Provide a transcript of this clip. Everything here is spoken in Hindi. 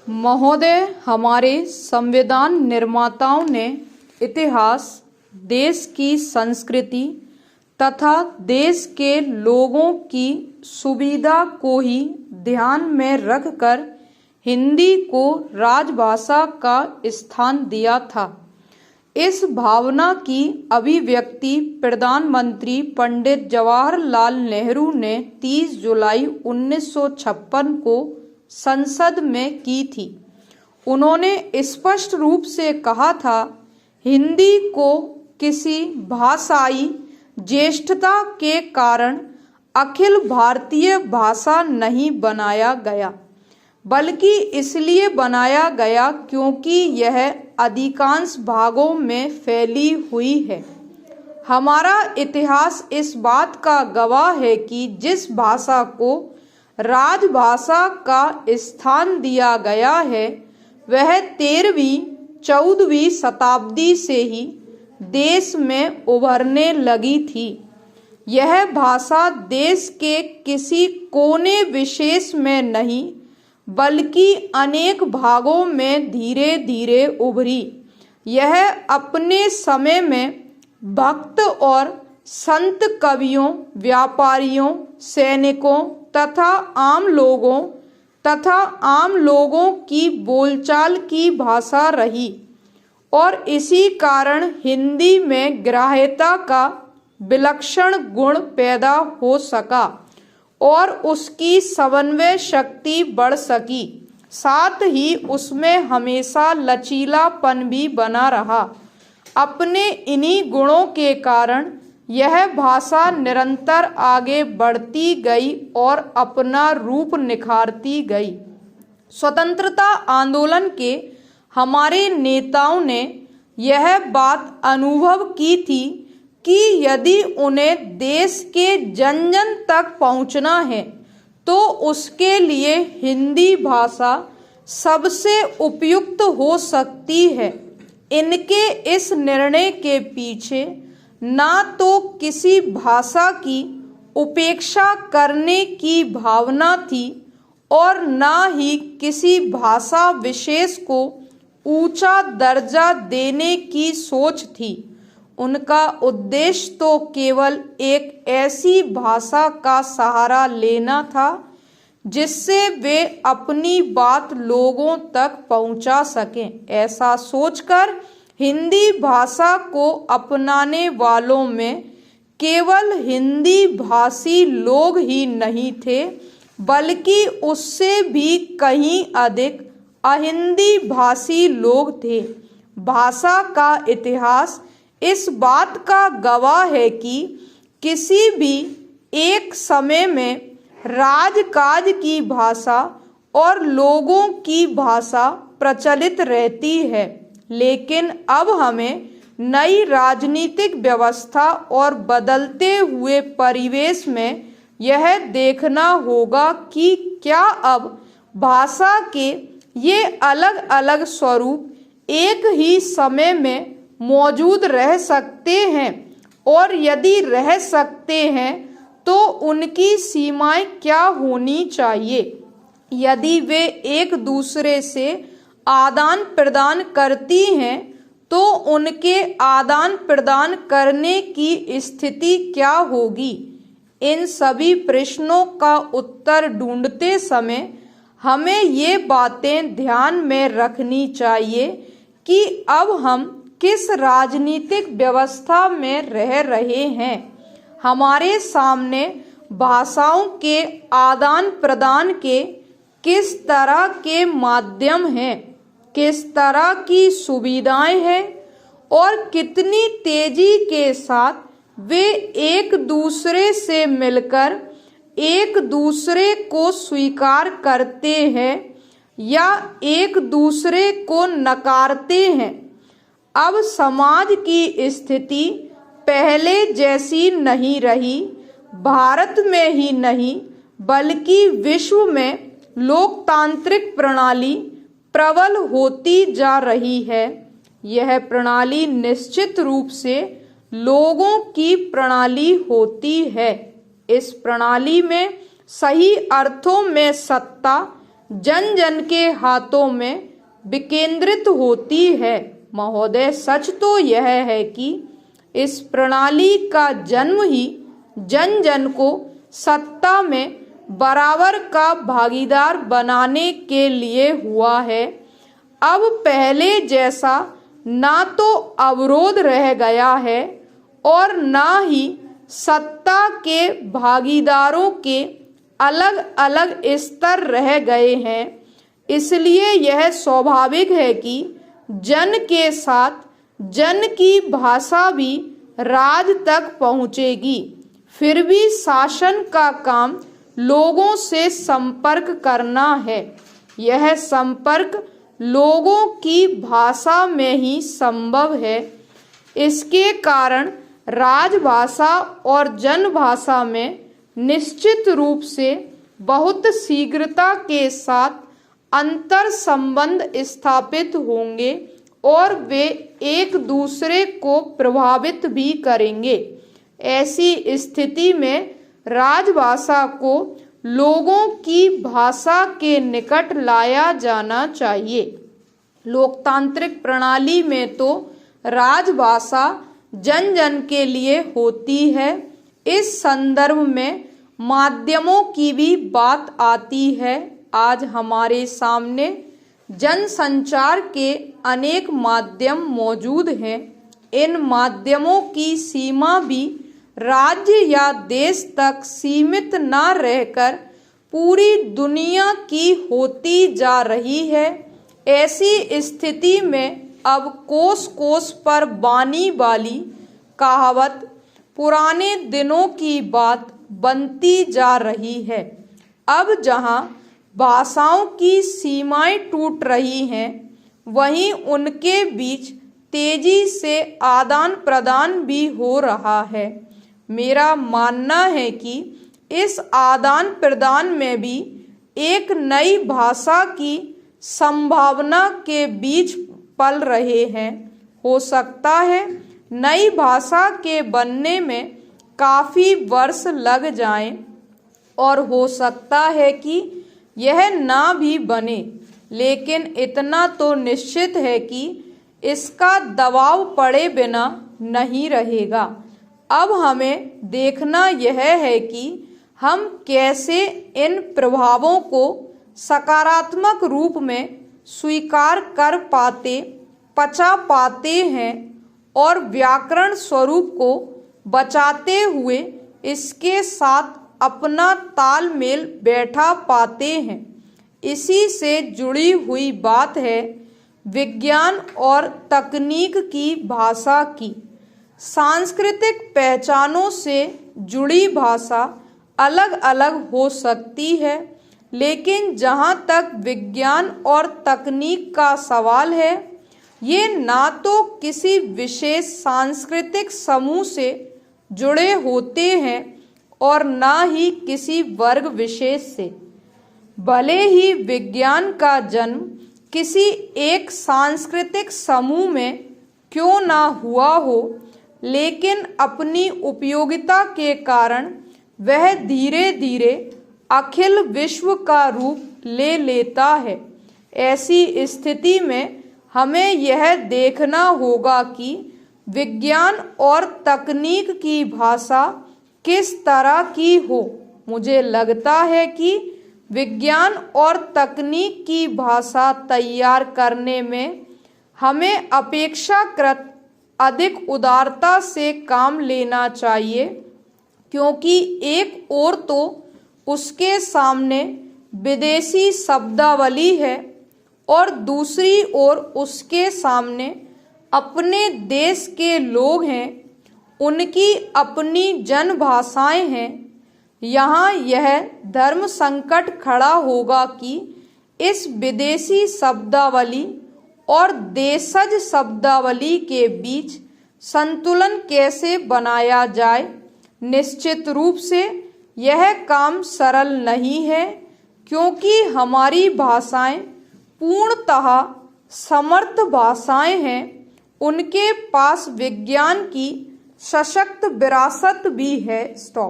महोदय, हमारे संविधान निर्माताओं ने इतिहास, देश की संस्कृति तथा देश के लोगों की सुविधा को ही ध्यान में रखकर हिंदी को राजभाषा का स्थान दिया था। इस भावना की अभिव्यक्ति प्रधानमंत्री पंडित जवाहरलाल नेहरू ने 30 जुलाई 1956 को संसद में की थी। उन्होंने स्पष्ट रूप से कहा था, हिंदी को किसी भाषाई ज्येष्ठता के कारण अखिल भारतीय भाषा नहीं बनाया गया, बल्कि इसलिए बनाया गया क्योंकि यह अधिकांश भागों में फैली हुई है। हमारा इतिहास इस बात का गवाह है कि जिस भाषा को राजभाषा का स्थान दिया गया है, वह 13वीं 14वीं शताब्दी से ही देश में उभरने लगी थी। यह भाषा देश के किसी कोने विशेष में नहीं, बल्कि अनेक भागों में धीरे धीरे उभरी। यह अपने समय में भक्त और संत कवियों, व्यापारियों, सैनिकों तथा आम लोगों की बोलचाल की भाषा रही और इसी कारण हिंदी में ग्राह्यता का विलक्षण गुण पैदा हो सका और उसकी समन्वय शक्ति बढ़ सकी। साथ ही उसमें हमेशा लचीलापन भी बना रहा। अपने इन्हीं गुणों के कारण यह भाषा निरंतर आगे बढ़ती गई और अपना रूप निखारती गई। स्वतंत्रता आंदोलन के हमारे नेताओं ने यह बात अनुभव की थी कि यदि उन्हें देश के जन जन तक पहुंचना है तो उसके लिए हिंदी भाषा सबसे उपयुक्त हो सकती है। इनके इस निर्णय के पीछे ना तो किसी भाषा की उपेक्षा करने की भावना थी और ना ही किसी भाषा विशेष को ऊंचा दर्जा देने की सोच थी। उनका उद्देश्य तो केवल एक ऐसी भाषा का सहारा लेना था जिससे वे अपनी बात लोगों तक पहुंचा सकें। ऐसा सोचकर हिंदी भाषा को अपनाने वालों में केवल हिंदी भाषी लोग ही नहीं थे, बल्कि उससे भी कहीं अधिक अहिंदी भाषी लोग थे। भाषा का इतिहास इस बात का गवाह है कि किसी भी एक समय में राजकाज की भाषा और लोगों की भाषा प्रचलित रहती है, लेकिन अब हमें नई राजनीतिक व्यवस्था और बदलते हुए परिवेश में यह देखना होगा कि क्या अब भाषा के ये अलग अलग स्वरूप एक ही समय में मौजूद रह सकते हैं, और यदि रह सकते हैं तो उनकी सीमाएं क्या होनी चाहिए। यदि वे एक दूसरे से आदान प्रदान करती हैं तो उनके आदान प्रदान करने की स्थिति क्या होगी। इन सभी प्रश्नों का उत्तर ढूंढते समय हमें ये बातें ध्यान में रखनी चाहिए कि अब हम किस राजनीतिक व्यवस्था में रह रहे हैं। हमारे सामने भाषाओं के आदान प्रदान के किस तरह के माध्यम हैं, किस तरह की सुविधाएं हैं और कितनी तेजी के साथ वे एक दूसरे से मिलकर एक दूसरे को स्वीकार करते हैं या एक दूसरे को नकारते हैं। अब समाज की स्थिति पहले जैसी नहीं रही। भारत में ही नहीं बल्कि विश्व में लोकतांत्रिक प्रणाली प्रबल होती जा रही है। यह प्रणाली निश्चित रूप से लोगों की प्रणाली होती है। इस प्रणाली में सही अर्थों में सत्ता जन जन के हाथों में विकेंद्रित होती है। महोदय, सच तो यह है कि इस प्रणाली का जन्म ही जन जन को सत्ता में बराबर का भागीदार बनाने के लिए हुआ है। अब पहले जैसा ना तो अवरोध रह गया है और ना ही सत्ता के भागीदारों के अलग अलग स्तर रह गए हैं। इसलिए यह स्वाभाविक है कि जन के साथ जन की भाषा भी राज तक पहुंचेगी। फिर भी शासन का काम लोगों से संपर्क करना है। यह संपर्क लोगों की भाषा में ही संभव है। इसके कारण राजभाषा और जनभाषा में निश्चित रूप से बहुत शीघ्रता के साथ अंतर संबंध स्थापित होंगे और वे एक दूसरे को प्रभावित भी करेंगे। ऐसी स्थिति में राजभाषा को लोगों की भाषा के निकट लाया जाना चाहिए। लोकतांत्रिक प्रणाली में तो राजभाषा जन जन के लिए होती है। इस संदर्भ में माध्यमों की भी बात आती है। आज हमारे सामने जनसंचार के अनेक माध्यम मौजूद हैं। इन माध्यमों की सीमा भी राज्य या देश तक सीमित न रहकर पूरी दुनिया की होती जा रही है। ऐसी स्थिति में अब कोस कोस पर बानी वाली कहावत पुराने दिनों की बात बनती जा रही है। अब जहां भाषाओं की सीमाएं टूट रही हैं, वहीं उनके बीच तेजी से आदान प्रदान भी हो रहा है। मेरा मानना है कि इस आदान प्रदान में भी एक नई भाषा की संभावना के बीच पल रहे हैं। हो सकता है नई भाषा के बनने में काफ़ी वर्ष लग जाएं और हो सकता है कि यह ना भी बने, लेकिन इतना तो निश्चित है कि इसका दबाव पड़े बिना नहीं रहेगा। अब हमें देखना यह है कि हम कैसे इन प्रभावों को सकारात्मक रूप में स्वीकार कर पाते, पचा पाते हैं और व्याकरण स्वरूप को बचाते हुए इसके साथ अपना तालमेल बैठा पाते हैं। इसी से जुड़ी हुई बात है विज्ञान और तकनीक की भाषा की। सांस्कृतिक पहचानों से जुड़ी भाषा अलग अलग हो सकती है, लेकिन जहाँ तक विज्ञान और तकनीक का सवाल है, ये ना तो किसी विशेष सांस्कृतिक समूह से जुड़े होते हैं और ना ही किसी वर्ग विशेष से। भले ही विज्ञान का जन्म किसी एक सांस्कृतिक समूह में क्यों ना हुआ हो, लेकिन अपनी उपयोगिता के कारण वह धीरे धीरे अखिल विश्व का रूप ले लेता है। ऐसी स्थिति में हमें यह देखना होगा कि विज्ञान और तकनीक की भाषा किस तरह की हो। मुझे लगता है कि विज्ञान और तकनीक की भाषा तैयार करने में हमें अपेक्षाकृत अधिक उदारता से काम लेना चाहिए, क्योंकि एक ओर तो उसके सामने विदेशी शब्दावली है और दूसरी ओर उसके सामने अपने देश के लोग हैं, उनकी अपनी जनभाषाएं हैं। यहाँ यह धर्म संकट खड़ा होगा कि इस विदेशी शब्दावली और देशज शब्दावली के बीच संतुलन कैसे बनाया जाए। निश्चित रूप से यह काम सरल नहीं है, क्योंकि हमारी भाषाएं पूर्णतः समर्थ भाषाएं हैं। उनके पास विज्ञान की सशक्त विरासत भी है। स्टॉप।